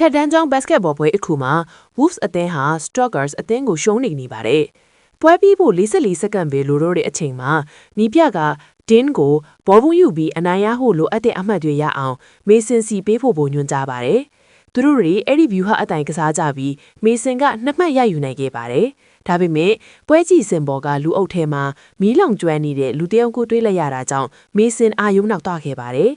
ချက်တန်းကျောင်းဘတ်စကက်ဘောပွဲအခုမှာ Wolves အသင်းဟာ Stalkers အသင်းကိုရှုံးနေပါတယ်။ပွဲပြီးဖို့44စက္ကန့်ပဲလိုတော့တဲ့အချိန်မှာနီးပြက Dean ကိုဘောဘူးယူပြီးအနိုင်ရဖို့လိုအပ်တဲ့အမှတ်တွေရအောင်မေဆင်စီပေးဖို့ညွှန်ကြားပါတယ်။သူတို့တွေအဲ့ဒီ view ဟာအတိုင်ကစားကြပြီးမေဆင်က2မှတ်ရယူနိုင်ခဲ့ပါတယ်။ဒါပေမဲ့ပွဲကြည့်စင်ပေါ်ကလူအုပ်ထဲမှာမီးလောင်ကျွမ်းနေတဲ့လူတယောက်ကိုတွေ့လိုက်ရတာကြောင့်မေဆင်အာယုံနောက်သွားခဲ့ပါတယ်။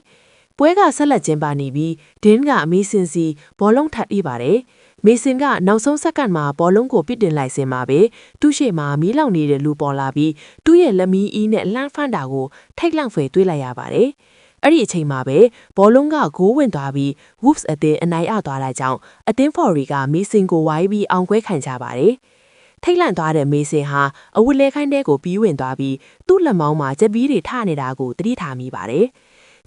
ပွဲကဆက်လက်ကျင်းပနေပြီးဒင်းကမေဆင်စီဘောလုံးထပ်အေးပါတယ်။မေဆင်ကနောက်ဆုံးစက္ကန့်မှာဘောလုံးကိုပစ်တင်လိုက်စင်မှာပဲသူ့ရှေ့မှာမီးလောင်နေတဲ့လူပေါ်လာပြီးသူ့ရဲ့လက်မီးအီးနဲ့လှမ်းဖမ်းတာကိုထိတ်လန့်ဖွယ်တွေးလိုက်ရပါတယ်။အဲ့ဒီအချိန်မှာပဲဘောလုံးကဂိုးဝင်သွားပြီး Wolves အသင်းအနိုင်ရသွားတာကြောင့်အသင်းဖော်ရီကမေဆင်ကိုဝိုင်းပြီးအောင်ပွဲခံကြပါတယ်။ထိတ်လန့်သွားတဲ့မေဆင်ဟာအဝတ်လဲခိုင်းတဲ့ကိုပြီးဝင်သွားပြီးသူ့လက်မောင်းမှာကြက်ပီးတွေထနေတာကိုသတိထားမိပါတယ်။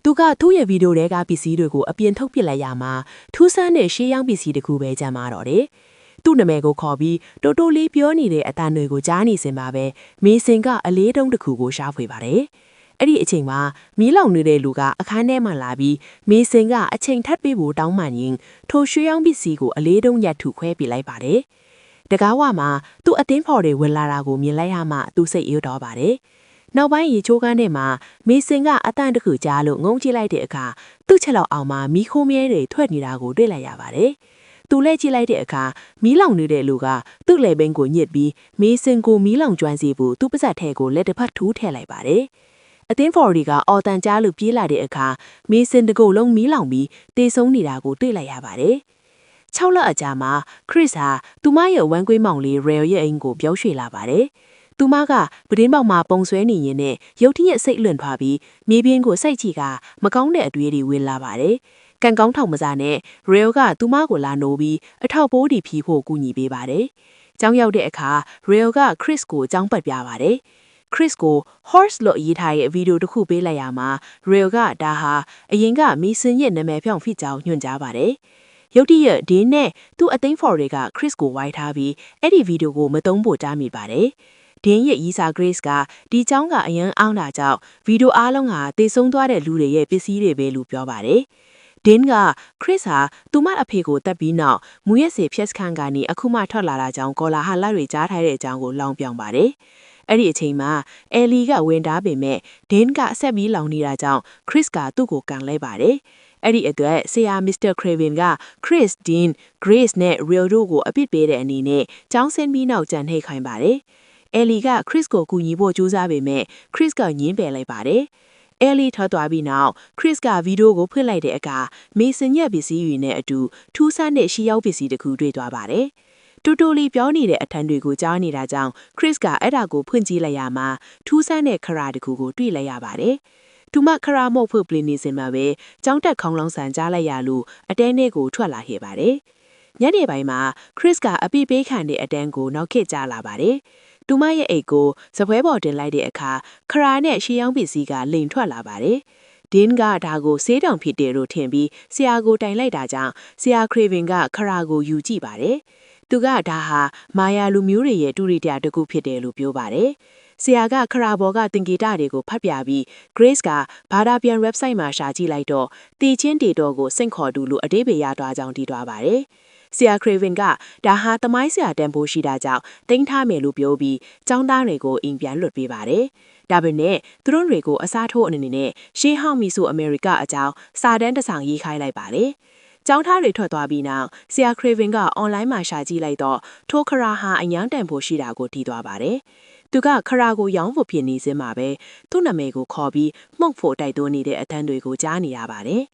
သူကသူ့ရဲ့ဗီဒီယိုတွေကပစ္စည်းတွေကိုအပြင်ထုတ်ပစ်လိုက်ရမှာထူးဆန်းတဲ့ရှေးရောင်းပစ္စည်းတစ်ခုပဲကျန်ပါတော့တယ်။သူ့နာမည်ကိုခေါ်ပြီးတိုတိုလေးပြောနေတဲ့အတန်တွေကိုကြားနေစင်ပါပဲမေဆင်ကအလေးတုံးတစ်ခုကိုရှာဖွေပါတယ်။အဲ့ဒီအချိန်မှာမီးလောင်နေတဲ့လူကအခန်းထဲမှာလာပြီးမေဆင်ကအချိန်ထပ်ပေးဖို့တောင်းပန်ရင်းထိုရှေးရောင်းပစ္စည်းကိုအလေးတုံးရက်ထုခွဲပြလိုက်ပါတယ်။တကားဝမှာသူ့အတင်းဖော်တွေဝင်လာတာကိုမြင်လိုက်ရမှသူစိတ်အေးတော့ပါတယ်။နောက်ပိုင်းရေချိုးကန်းထဲမှာမေဆင်ကအတန့်တစ်ခုကြားလို့ငုံကြည့်လိုက်တဲ့အခါသူ့ချက်လောက်အောင်မှာမီးခိုးမြဲတွေထွက်နေတာကိုတွေ့လိုက်ရပါတယ်။သူလဲကြည့်လိုက်တဲ့အခါမီးလောင်နေတဲ့လူကသူ့လေဘင်းကိုညစ်ပြီးမေဆင်ကိုမီးလောင်ကျွမ်းစီဖို့သူ့ပါးစပ်ထဲကိုလက်တစ်ဖက်ထိုးထည့်လိုက်ပါတယ်။အသင်းဖော်ရီကအော်တန်ကြားလို့ပြေးလာတဲ့အခါမေဆင်တကုတ်လုံးမီးလောင်ပြီးတေဆုံးနေတာကိုတွေ့လိုက်ရပါတယ်။6လအကြာမှာခရစ်ဟာသူမရဲ့ဝမ်းကွေးမောင်လေးရေလ်ရဲ့အိမ်ကိုပြောင်းရွှေ့လာပါတယ်။သူမကပဒင်းပေါက်မှာပုံဆွဲနေရင်နဲ့ရုတ်တရက်စိတ်လွန်သွားပြီးမြေပြင်ကိုစိတ်ချီကမကောင်းတဲ့အတွေ့အကြုံဝင်လာပါတယ်။ကန်ကောင်းထောင်မစားနဲ့ရေလ်ကသူမကိုလာနိုးပြီးအထောက်ပိုးတီဖြီးဖို့ကူညီပေးပါတယ်။ကျောင်းရောက်တဲ့အခါရေလ်ကခရစ်ကိုကျောင်းပတ်ပြပါတယ်။ခရစ်ကို horse လို့ရေးထားတဲ့ဗီဒီယိုတစ်ခုပေးလိုက်ရမှာရေလ်ကဒါဟာအရင်ကမီဆင်ရဲ့နာမည်ဖြောင့်ဖြစ်ကြောင်းညွှန်ကြားပါတယ်။ရုတ်တရက်ဒင်းနဲ့သူ့အသိန်းဖော်တွေကခရစ်ကိုဝိုင်းထားပြီးအဲ့ဒီဗီဒီယိုကိုမသုံးဖို့တားမိပါတယ်။ဒင်းရဲ့ရီစာဂရေးစ်ကဒီကျောင်းကအရန်အောင်တာကြောင့်ဗီဒီယိုအားလုံးဟာတေဆုံးသွားတဲ့လူတွေရဲ့ပစ္စည်းတွေပဲလို့ပြောပါတယ်။ဒင်းကခရစ်ဟာသူမအဖေကိုတက်ပြီးနောက်မူရက်စီဖြက်စခန်းကနေအခုမှထွက်လာတာကြောင့်ကော်လာဟာလက်တွေကြားထားတဲ့အကြောင်းကိုလောင်းပြောင်ပါတယ်။အဲ့ဒီအချိန်မှာအဲလီကဝင်တားပေမဲ့ဒင်းကအဆက်ပြီးလောင်နေတာကြောင့်ခရစ်ကသူ့ကိုကန်လဲပါတယ်။အဲ့ဒီအတွက်ဆရာမစ္စတာခရေဗင်ကခရစ်ဒင်းဂရေးစ်နဲ့ရီယိုတို့ကိုအပြစ်ပေးတဲ့အနေနဲ့ကျောင်းဆင်းပြီးနောက်ကြံနှိပ်ခိုင်းပါတယ်။အဲလီကခရစ်ကိုကူညီဖို့ကြိုးစားပေမဲ့ခရစ်ကညင်းပယ်လိုက်ပါတယ်။အဲလီထွက်သွားပြီးနောက်ခရစ်ကဗီဒီယိုကိုဖွင့်လိုက်တဲ့အခါမေဆင်ရဲ့ပစ္စည်းတွေနဲ့အတူထူးဆန်းတဲ့ရှီရောက်ပစ္စည်းတစ်ခုတွေ့သွားပါတယ်။တူတူလီပြောနေတဲ့အထံတွေကိုကြားနေတာကြောင့်ခရစ်ကအဲ့ဒါကိုဖွင့်ကြည့်လိုက်ရမှာထူးဆန်းတဲ့ခရာတစ်ခုကိုတွေ့လိုက်ရပါတယ်။သူမခရာမော့ဖို့ပလင်းနေစင်မှာပဲကျောင်းတက်ခေါင်းလောင်းဆန်ကြားလိုက်ရလို့အတဲနဲ့ကိုထွက်လာခဲ့ပါတယ်။ညနေပိုင်းမှာခရစ်ကအပိပေးခံတဲ့အတန်းကိုနောက်ခေတ်ကြားလာပါတယ်။သူမရဲ့အိတ်ကိုစပွဲပေါ်တင်လိုက်တဲ့အခါခရာနဲ့ရှေးရောင်းပစ္စည်းကလိန်ထွက်လာပါတယ်။ဒင်းကဒါကိုဆေးတောင်ဖြစ်တယ်လို့ထင်ပြီးဆရာကိုတိုင်လိုက်တာကြောင့်ဆရာခရေဗင်ကခရာကိုယူကြည့်ပါတယ်။သူကဒါဟာမာယာလူမျိုးတွေရဲ့တူရီတရားတစ်ခုဖြစ်တယ်လို့ပြောပါတယ်။ဆရာကခရာဘော်ကသင်္ကေတတွေကိုဖတ်ပြပြီး Grace ကဘာသာပြန် website မှာရှာကြည့်လိုက်တော့တီချင်းတေတော်ကိုစင့်ခေါ်တူလို့အတိပ္ပယ်ရသွားကြောင်းတည်သွားပါတယ်။ဆရာခရေဗင်ကဒါဟာသမိုင်းဆရာတန်ဖိုးရှိတာကြောင့်တင်းထားမယ်လို့ပြောပြီးចောင်းသားတွေကိုအိမ်ပြန်လွတ်ပေးပါတယ်။ဒါပေမဲ့သူတို့တွေကိုအစားထိုးအနေနဲ့ရှေးဟောင်းမီဆိုအမေရိကအကြောင်းစာတမ်းတစ်ဆောင်ရေးခိုင်းလိုက်ပါတယ်။ကျောင်းသားတွေထွက်သွားပြီးနောက်ဆရာခရေဗင်ကအွန်လိုင်းမှာရှာကြည့်လိုက်တော့ထိုခရာဟာအញ្ញမ်းတန်ဖို့ရှိတာကိုတည်သွားပါတယ်။သူကခရာကိုရောင်းဖို့ဖြစ်နေစင်းမှာပဲသူ့နာမည်ကိုခေါ်ပြီးမှုန့်ဖို့တိုက်သွင်းနေတဲ့အတန်းတွေကိုကြားနေရပါတယ်။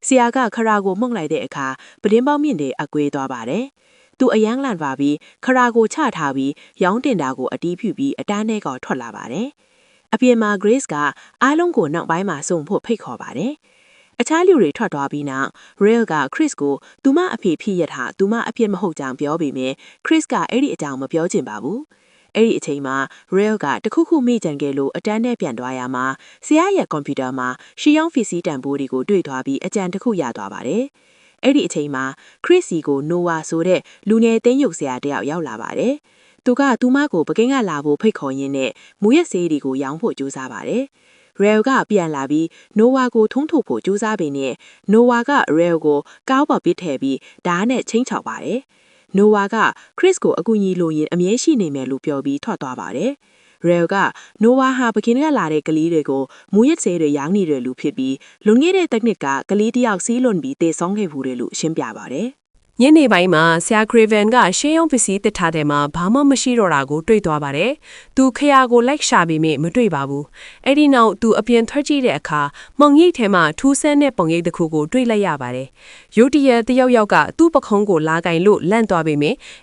ဆရာကခရာကိုမှုန့်လိုက်တဲ့အခါပဒင်းပေါင်းမြင့်တဲ့အကွေးသွားပါတယ်။သူအယမ်းလန့်ပါပြီးခရာကိုချထားပြီးရောင်းတင်တာကိုအတီးဖြူပြီးအတန်းထဲကထွက်လာပါတယ်။အပြင်မှာ Grace ကအားလုံးကိုနောက်ပိုင်းမှာစုံဖို့ဖိတ်ခေါ်ပါတယ်။အခြားလူတွေထွက်သွားပြီးနောက် Rail က Chris ကိုသူမအဖေဖြစ်ရတာသူမအဖြစ်မဟုတ်ကြောင်းပြောပေမဲ့ Chris ကအဲ့ဒီအကြောင်းမပြောချင်ပါဘူး။အဲ့ဒီအချိန်မှာ Rail ကတခုခုမိကြံခဲ့လို့အတန်းနဲ့ပြန်သွားရမှာဆရာရဲ့ကွန်ပျူတာမှာရှီယောင်းဖီစီတန်ဖိုးတွေကိုတွေ့သွားပြီးအကြံတစ်ခုရသွားပါတယ်။အဲ့ဒီအချိန်မှာ Chris စီကို Noah ဆိုတဲ့လူငယ်သိန်းရုပ်ဆရာတယောက်ရောက်လာပါတယ်။သူကသူမကိုပကင်းကလာဖို့ဖိတ်ခေါ်ရင်းနဲ့မူရက်ဆေးတွေကိုရောင်းဖို့ကြိုးစားပါတယ်။ Rail ကပြန်လာပြီး Noah ကိုထုံးထုတ်ဖို့ကြိုးစားပေနဲ့ Noah က Rail ကိုကောက်ပေါ်ပစ်ထည့်ပြီးဓာတ်နဲ့ချင်းချောက်ပါတယ်။ Noah က Chris ကိုအကူအညီလိုရင်အမြဲရှိနေမယ်လို့ပြောပြီးထွက်သွားပါတယ်။ Rail က Noah ဟာပကင်းကလာတဲ့ကလေးတွေကိုမူရစ်ဆေးတွေရောင်းနေတဲ့လူဖြစ်ပြီးလွန်ခဲ့တဲ့တစ်နှစ်ကကလေးတယောက်စီးလွန်ပြီးတေဆုံးခဲ့မှုတွေလို့ရှင်းပြပါတယ်။ညနေပိုင်းမှာဆရာ Craven ကရှေးရုံးပစ္စည်းတစ်ထားတဲ့မှာဘာမှမရှိတော့တာကိုတွေ့သွားပါတယ်။သူခရကိုလိုက်ရှာပြီးမတွေ့ပါဘူး။အဲ့ဒီနောက်သူအပြင်ထွက်ကြည့်တဲ့အခါမောင်ရိပ်ထဲမှာထူးဆန်းတဲ့ပုံရိပ်တစ်ခုကိုတွေ့လိုက်ရပါတယ်။ရုတ်တရက်တယောက်ကသူ့ပခုံးကိုလာကင်လို့လန့်သွားပြီး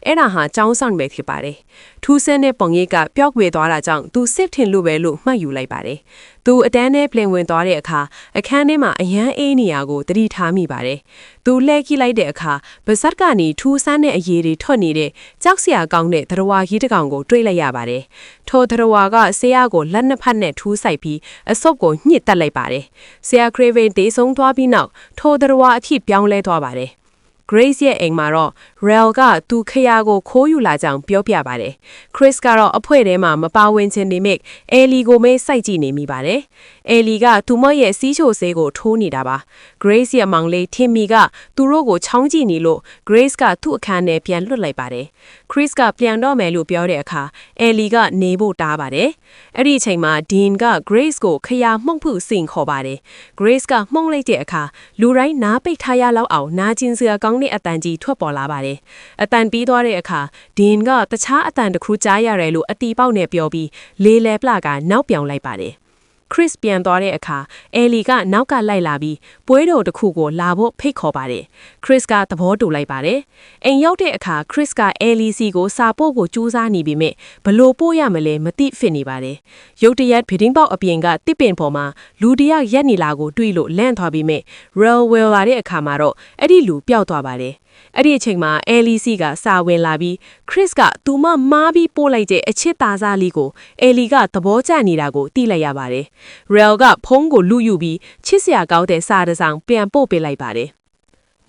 အဲ့ဒါဟာကြောင်းဆောင်ပဲဖြစ်ပါတယ်။ထူးဆန်းတဲ့ပုံရိပ်ကပျောက်ကွယ်သွားတာကြောင့်သူစစ်ထင်လို့ပဲလို့မှတ်ယူလိုက်ပါတယ်။သူအတန်းနဲ့ပြင်ဝင်သွားတဲ့အခါအခန်းထဲမှာအရန်အေးနေရကိုသတိထားမိပါတယ်။သူလှည့်ကြည့်လိုက်တဲ့အခါဗစက်ကနေထူးဆန်းတဲ့အရေးတွေထွက်နေတဲ့ကြောက်စရာကောင်းတဲ့သရဝါကြီးတစ်ကောင်ကိုတွေ့လိုက်ရပါတယ်။ထိုသရဝါကဆရာကိုလက်နှစ်ဖက်နဲ့ထူးဆိုင်ပြီးအဆုပ်ကိုညှစ်တက်လိုက်ပါတယ်။ဆရာ Craven တေဆုံးသွားပြီးနောက်ထိုသရဝါအဖြစ်ပြောင်းလဲသွားပါတယ်။ Grace ရဲ့အိမ်မှာတော့ Rail ကသူခရကိုခိုးယူလာကြောင်းပြောပြပါတယ်။ Chris ကတော့အဖွဲထဲမှာမပါဝင်ခြင်းနေမိတ် Ellie ကိုမဲစိုက်ကြည့်နေမိပါတယ်။ Ellie ကသူမရဲ့စီးချိုဆေးကိုထိုးနေတာပါ။ Grace ရဲ့မောင်လေး Timmy ကသူတို့ကိုချောင်းကြည့်နေလို့ Grace ကသူ့အခန်းထဲပြန်လွတ်လိုက်ပါတယ်။ Chris ကပြန်တော့မယ်လို့ပြောတဲ့အခါ Ellie ကနေဖို့တားပါတယ်။အဲ့ဒီအချိန်မှာ Dean က Grace ကိုခရမှုန့်ဖုစင်ခေါ်ပါတယ်။ Grace ကမှုန့်လိုက်တဲ့အခါလူတိုင်းနားပိတ်ထားရလောက်အောင်နာကျင်စရာကောင်းတဲ့အတန်ကြီးထွက်ပေါ်လာပါတယ်။အတန်ပြီးသွားတဲ့အခါ Dean ကတခြားအတန်တစ်ခုကြားရတယ်လို့အတီပေါက်နဲ့ပြောပြီးလေးလဲပလကနောက်ပြောင်လိုက်ပါတယ်။ Chris ပြန်သွားတဲ့အခါ Ellie ကနောက်ကလိုက်လာပြီးပွဲတော်တစ်ခုကိုလာဖို့ဖိတ်ခေါ်ပါတယ်။ Chris ကသဘောတူလိုက်ပါတယ်။အိမ်ရောက်တဲ့အခါ Chris က Ellie စီကိုစာပို့ကိုကြိုးစားနေပြီးမြဘလို့ပို့ရမလဲမသိဖြစ်နေပါတယ်။ရုတ်တရက်ဗီဒင်းပေါက်အပြင်ကတစ်ပင်ပေါ်မှာလူတယောက်ရက်နေလာကိုတွေ့လို့လန့်သွားပြီးမြ Railway လာတဲ့အခါမှာတော့အဲ့ဒီလူပျောက်သွားပါတယ်။အဲ့ဒီအချိန်မှာ Ellie စီကစာဝင်လာပြီး Chris ကသူမမားပြီးပို့လိုက်တဲ့အချစ်သားစားလေးကို Ellie ကသဘောကျနေတာကိုသိလိုက်ရပါတယ်။ Rail ကဖုန်းကိုလူယူပြီးချစ်စရာကောင်းတဲ့စာတစ်စောင်ပြန်ပို့ပေးလိုက်ပါတယ်။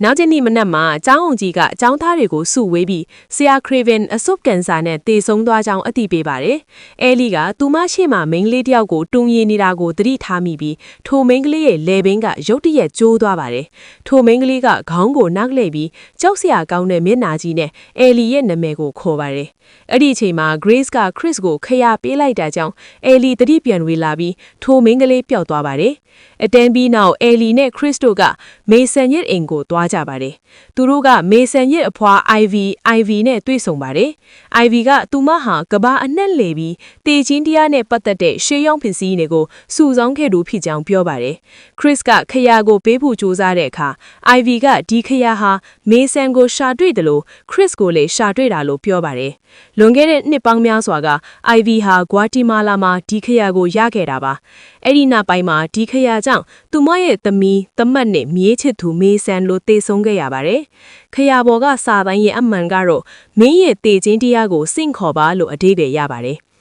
နောက်တစ်နေ့မနက်မှာကျောင်းအောင်ကြီးကအကျောင်းသားတွေကိုစုဝေးပြီးဆရာ Craven အဆုပ်ကန်ဆာနဲ့တေဆုံးသွားကြောင်းအသိပေးပါတယ်။ Ellie ကသူမရှိမှမိန်းကလေးတယောက်ကိုတုံရည်နေတာကိုသတိထားမိပြီးထိုမိန်းကလေးရဲ့လေဘင်းကရုတ်တရက်ကျိုးသွားပါတယ်။ထိုမိန်းကလေးကခေါင်းကိုနောက်လှည့်ပြီးကြောက်စရာကောင်းတဲ့မျက်နှာကြီးနဲ့ Ellie ရဲ့နာမည်ကိုခေါ်ပါတယ်။အဲ့ဒီအချိန်မှာ Grace က Chris ကိုခရပေးလိုက်တာကြောင့် Ellie သတိပြန်ဝေလာပြီးထိုမိန်းကလေးပျောက်သွားပါတယ်။အတန်းပြီးနောက် Ellie နဲ့ Chris တို့က Mason ရဲ့အိမ်ကိုသွားကြပါတယ်။သူတို့က Mason ရဲ့အဖွား Ivy နဲ့တွေ့ဆုံပါတယ်။ Ivy ကသူမဟာကဘာအနှက်လေပြီးတေချင်းတရားနဲ့ပတ်သက်တဲ့ရှေးရောင်းပစ္စည်းတွေကိုစုဆောင်းခဲ့သူဖြစ်ကြောင်းပြောပါတယ်။ Chris ကခရကိုပေးဖို့ကြိုးစားတဲ့အခါ Ivy ကဒီခရဟာ Mason ကိုရှာတွေ့တယ်လို့ Chris ကိုလည်းရှာတွေ့တာလို့ပြောပါတယ်။လွန်ခဲ့တဲ့နှစ်ပေါင်းများစွာက Ivy ဟာ Guatemala မှာဒီခရကိုရခဲ့တာပါ။အဲ့ဒီနောက်ပိုင်းမှာဒီခရကြောင့်သူမရဲ့သမီးသမတ်နဲ့မြေးချစ်သူ Mason လို့တေဆုံးခဲ့ရပါတယ်။ခရဘော်ကစာတိုင်းရဲ့အမှန်ကတော့မင်းရဲ့တေချင်းတရားကိုစင့်ခေါ်ပါလို့အဓိပ္ပာယ်ရပါတယ်။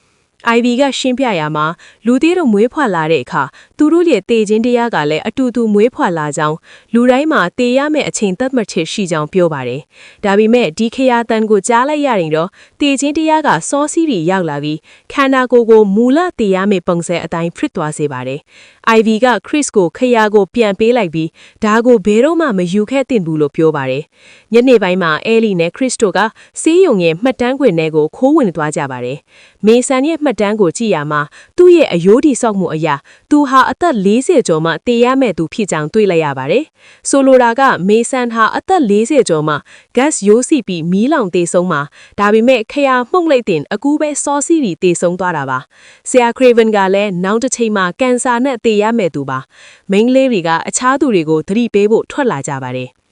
Ivy ကရှင်းပြရမှာလူသေးတို့မွေးဖွားလာတဲ့အခါသူတို့ရဲ့တေချင်းတရားကလည်းအတူတူမွေးဖွားလာကြောင်းလူတိုင်းမှာတေရမယ့်အချိန်သတ်မှတ်ချက်ရှိကြောင်းပြောပါတယ်။ဒါပေမဲ့ဒီခရတန်ကိုကြားလိုက်ရရင်တော့တေချင်းတရားကစောစီးပြီးရောက်လာပြီးခန္ဓာကိုယ်ကိုမူလတေရမယ့်ပုံစံအတိုင်းဖြစ်သွားစေပါတယ်။ Ivy က Chris ကိုခရကိုပြန်ပေးလိုက်ပြီးဒါကိုဘယ်တော့မှမယူခဲ့သင့်ဘူးလို့ပြောပါတယ်။ညနေပိုင်းမှာ Ellie နဲ့ Chris တို့ကစေးရုံရဲ့မှတ်တမ်းခွင်ထဲကိုခိုးဝင်သွားကြပါတယ်။ Mason ရဲ့မှတ်တမ်းကိုကြည့်ရမှာသူ့ရဲ့အယိုးဒီဆောက်မှုအရာသူဟာအသက်40ကျော်မှတေရမဲ့သူဖြစ်ကြောင်းတွေ့လိုက်ရပါတယ်။ဆိုလိုတာက Mason ဟာအသက်40ကျော်မှ gas ရိုးစီပြီးမီးလောင်တေဆုံးမှာဒါပေမဲ့ခရမှုန့်လိုက်တဲ့အကူပဲစောစီပြီးတေဆုံးသွားတာပါ။ဆရာ Craven ကလည်းနောက်တစ်ချိန်မှာကန်ဆာနဲ့တေရမဲ့သူပါ။မိန်းကလေးတွေကအခြားသူတွေကိုသတိပေးဖို့ထွက်လာကြပါတယ်။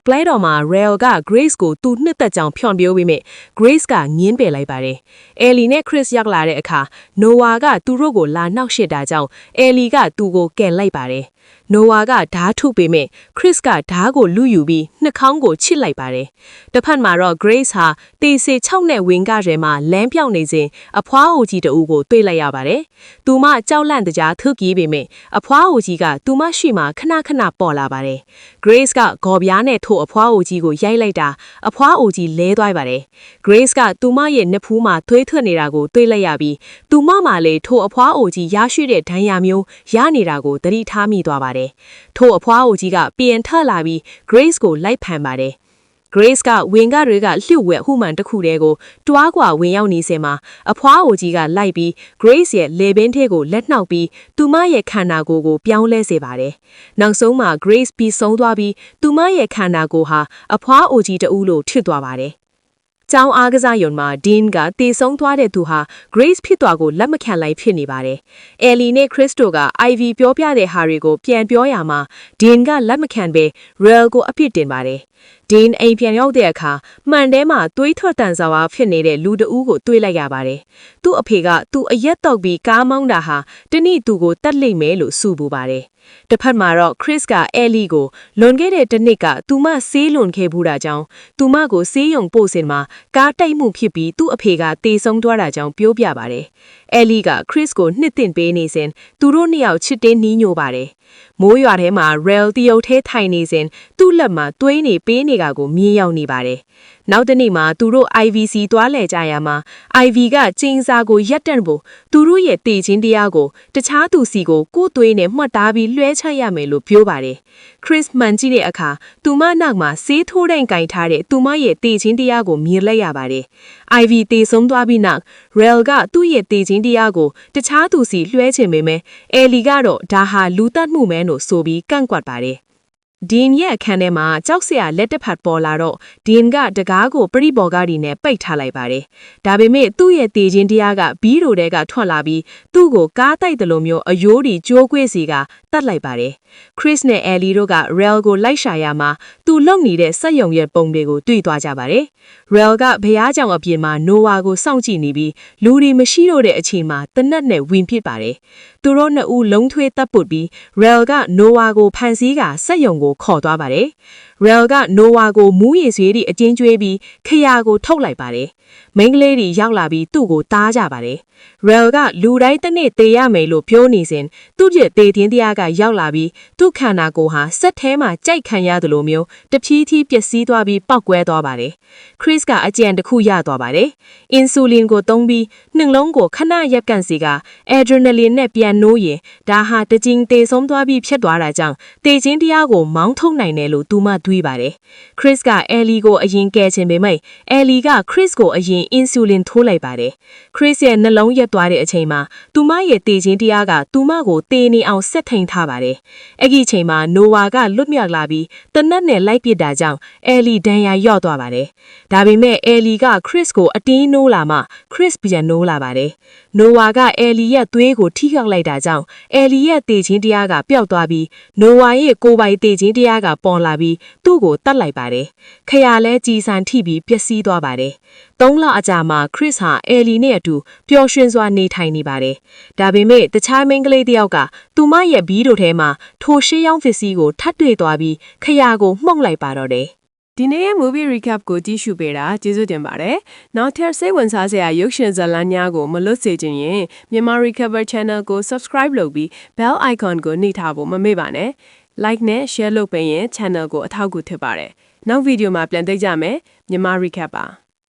ပလဲတော်မှာ Rail က Grace ကိုသူနှစ်သက်ကြောင်ဖြောင့်ပြောပြီးမြ Grace ကငင်းပယ်လိုက်ပါတယ်။ Ellie နဲ့ Chris ရောက်လာတဲ့အခါ Noah ကသူတို့ကိုလာနှောက်ရှစ်တာကြောင့် Ellie ကသူ့ကိုကယ်လိုက်ပါတယ် နိုဝါကဓာတ်ထုတ်ပေမဲ့ခရစ်ကဓာတ်ကိုလူယူပြီးနှာခေါင်းကိုချစ်လိုက်ပါတယ်တစ်ဖက်မှာတော့ Grace ဟာတေးစေ6နဲ့ဝင်ကရဲမှာလမ်းပြောင်းနေစဉ်အဖွားအိုကြီးတအူးကိုတွေ့လိုက်ရပါတယ်သူမကြောက်လန့်တကြားထုကြီးပေမဲ့အဖွားအိုကြီးကသူမရှိမှခဏပေါ်လာပါတယ် Grace ကဂေါ်ပြားနဲ့ထို့အဖွားအိုကြီးကိုရိုက်လိုက်တာအဖွားအိုကြီးလဲသွားပါတယ် Grace ကသူမရဲ့နှစ်ဖူးမှာသွေးထွက်နေတာကိုတွေ့လိုက်ရပြီးသူမမှလည်းထို့အဖွားအိုကြီးရရှိတဲ့ဒဏ်ရာမျိုးရနေတာကိုသတိထားမိသွားပါတယ်ထို့အဖွားအိုကြီးကပြန်ထလာပြီး Grace ကိုလိုက်ဖမ်းပါတယ်Grace ကဝင်ကတွေကလှုပ်ဝက်ဟူမှန်တစ်ခုတည်းကိုတွားကွာဝင်ရောက်နေစင်မှာအဖွားအိုကြီးကလိုက်ပြီး Grace ရဲ့လေပင်ထဲကိုလက်နှောက်ပြီးသူမရဲ့ခန္ဓာကိုယ်ကိုပြောင်းလဲစေပါတယ်။နောက်ဆုံးမှာ Grace ပြီးဆုံးသွားပြီးသူမရဲ့ခန္ဓာကိုယ်ဟာအဖွားအိုကြီးတူလို့ထစ်သွားပါတယ်။ကျောင်းအားကစားရုံမှာ Dean ကတေဆုံးသွားတဲ့သူဟာ Grace ဖြစ်သွားကိုလက်မခံလိုက်ဖြစ်နေပါတယ်။ Ellie နဲ့ Chris တို့က Ivy ပြောပြတဲ့ဟာတွေကိုပြန်ပြောရမှာ Dean ကလက်မခံပဲ Rel ကိုအပြစ်တင်ပါတယ်။ Dean အိမ်ပြန်ရောက်တဲ့အခါမှန်ထဲမှာသွေးထွက်တန်စာဝါဖြစ်နေတဲ့လူတဦးကိုတွေ့လိုက်ရပါတယ်။သူ့အဖေကသူ့အရက်တော့ပြီးကားမောင်းတာဟာတနည်းသူကိုတတ်လိမ့်မယ်လို့စူပူပါတယ်။တစ်ဖက်မှာတော့ Chris က Ellie ကိုလွန်ခဲ့တဲ့တစ်နှစ်ကသူမဆေးလွန်ခဲ့ဘူးတာကြောင့်သူမကိုဆေးရုံပို့စင်မှာကားတိုက်မှုဖြစ်ပြီးသူ့အဖေကတေဆုံးသွားတာကြောင့်ပြောပြပါတယ်။ Ellie က Chris ကိုနှစ်သိမ့်ပေးနေစဉ်သူတို့နှစ်ယောက်ချစ်တင်းနှီးညိုပါတယ်။မိုးရွာထဲမှာ Rel တရုတ်ထဲထိုင်နေစဉ်သူ့လက်မှာသွေးနေပေးနေတာကိုမြင်ရောက်နေပါတယ်။နောက်တနေ့မှာသူတို့ IVC သွားလဲကြရမှာ Ivy ကကျင်းစာကိုရက်တန့်ဖို့သူတို့ရဲ့တေချင်းတရားကိုတခြားသူစီကိုကိုယ်သွေးနဲ့မှတ်သားပြီးလွှဲချရမယ်လို့ပြောပါတယ်။ Chris မှန်ကြည့်တဲ့အခါသူမနောက်မှာဆေးထိုးတိုင်းကင်ထားတဲ့သူမရဲ့တေချင်းတရားကိုမြင်လိုက်ရပါတယ်။ Ivy တေဆုံးသွားပြီးနောက် Rel ကသူ့ရဲ့တေချင်းတရားကိုတခြားသူစီလွှဲချင်ပေမဲ့ Ellie ကတော့ဒါဟာလူတတ်မှုမဲလို့ဆိုပြီးကန့်ကွက်ပါတယ်။ Dean ရဲ့အခန်းထဲမှာကြောက်စရာလက်တစ်ဖက်ပေါ်လာတော့ Dean ကတကားကိုပရိဘော်ကားဒီနဲ့ပိတ်ထားလိုက်ပါတယ်။ဒါပေမဲ့သူ့ရဲ့တေချင်းတရားကဘီးရိုတဲကထွက်လာပြီးသူ့ကိုကားတိုက်တယ်လို့မျိုးအယိုးဒီကြိုးကွေးစီကတတ်လိုက်ပါတယ်။ Chris နဲ့ Ellie တို့က Rel ကိုလိုက်ရှာရမှာသူလုံနေတဲ့စက်ယုံရဲ့ပုံတွေကိုတွေ့သွားကြပါတယ်။ Rel ကဘုရားကျောင်အပြင်မှာ Noah ကိုစောင့်ကြည့်နေပြီးလူတွေမရှိတော့တဲ့အချိန်မှာတနက်နဲ့ဝင်ဖြစ်ပါတယ်။သူတို့နှစ်ဦးလုံးထွေးတပ်ပုတ်ပြီး Rel က Noah ကိုဖန်ဆီးကစက်ယုံကိုခေါ်သွားပါတယ်။ Rel က Noah ကိုမူးယစ်ဆေးတွေအကျဉ်းကျွေးပြီးခရာကိုထုတ်လိုက်ပါတယ်။မိန်းကလေးတွေရောက်လာပြီးသူ့ကိုတားကြပါတယ်။ Rel ကလူတိုင်းတစ်နေ့တေးရမယ်လို့ပြောနေစဉ်သူ့ရဲ့တေးတင်းတရားကရောက်လာပြီးသူ့ခန္ဓာကိုယ်ဟာစက်ထဲမှာကြိုက်ခံရတယ်လို့မျိုးတဖြည်းဖြည်းပျက်စီးသွားပြီးပောက်ကွဲသွားပါတယ်။ Chris ကအကြံတစ်ခုရသွားပါတယ်။ Insulin ကိုသုံးပြီးနှလုံးကိုခဏရပ်ကန်စီက adrenaline နဲ့ပြန်နိုးရင်ဒါဟာတကြိမ်တေဆုံးသွားပြီးဖြစ်သွားတာကြောင့်တေချင်းတရားကိုမောင်းထုတ်နိုင်တယ်လို့သူမတွေးပါတယ်။ Chris က Ellie ကိုအရင်ကယ်ချင်ပေမဲ့ Ellie က Chris ကိုအရင် insulin ထိုးလိုက်ပါတယ်။ Chris ရဲ့နှလုံးရက်သွားတဲ့အချိန်မှာသူမရဲ့တေချင်းတရားကသူမကိုတေနေအောင်ဆက်ထိန်ထားပါတယ်။အဲ့ဒီအချိန်မှာ Noah ကလွတ်မြောက်လာပြီးတနက်နဲ့လိုက်ပစ်တာကြောင့် Ellie ဒဏ်ရာလျော့သွားပါတယ်။ဒါပေမဲ့ Ellie က Chris ကိုအတင်းနိုးလာမှ Chris ပြန်နိုးလာပါတယ်။ Noah က Ellie ရဲ့သွေးကိုထိခောက်လိုက်တာကြောင့် Ellie ရဲ့တေချင်းတရားကပျောက်သွားပြီး Noah ရဲ့ကိုယ်ပိုင်တေချင်းတရားကပေါ်လာပြီးသူ့ကိုတတ်လိုက်ပါတယ်။ခရလဲကြည်စံထိပြီးပျက်စီးသွားပါတယ်။3 လအကြာမှာ Chris ဟာ Ellie နဲ့အတူပျော်ရွှင်စွာနေထိုင်နေပါတယ်။ဒါပေမဲ့တခြားမိန်းကလေးတစ်ယောက်ကသူမရဲ့ဘီးတို့ထဲမှာထိုရှေးရောင်းပစ္စည်းကိုထပ်တွေ့သွားပြီးခရကိုမှုန့်လိုက်ပါတော့တယ်။ ဒီနေ့ရဲ့ movie recap ကိုကြည့်ရှုပေးတာကျေးဇူးတင်ပါတယ်။နောက်ထပ်စိတ်ဝင်စားစရာရုပ်ရှင်ဇာတ်လမ်းများကိုမလွတ်စေချင်ရင်မြန်မာ Recover Channel ကို subscribe လုပ်ပြီး bell icon ကိုနှိပ်ထားဖို့မမေ့ပါနဲ့။ like နဲ့ share လုပ်ပေးရင် channel ကိုအထောက်အကူဖြစ်ပါတယ်။နောက်ဗီဒီယိုမှာပြန်တွေ့ကြမယ်။မြန်မာ recap ပါ။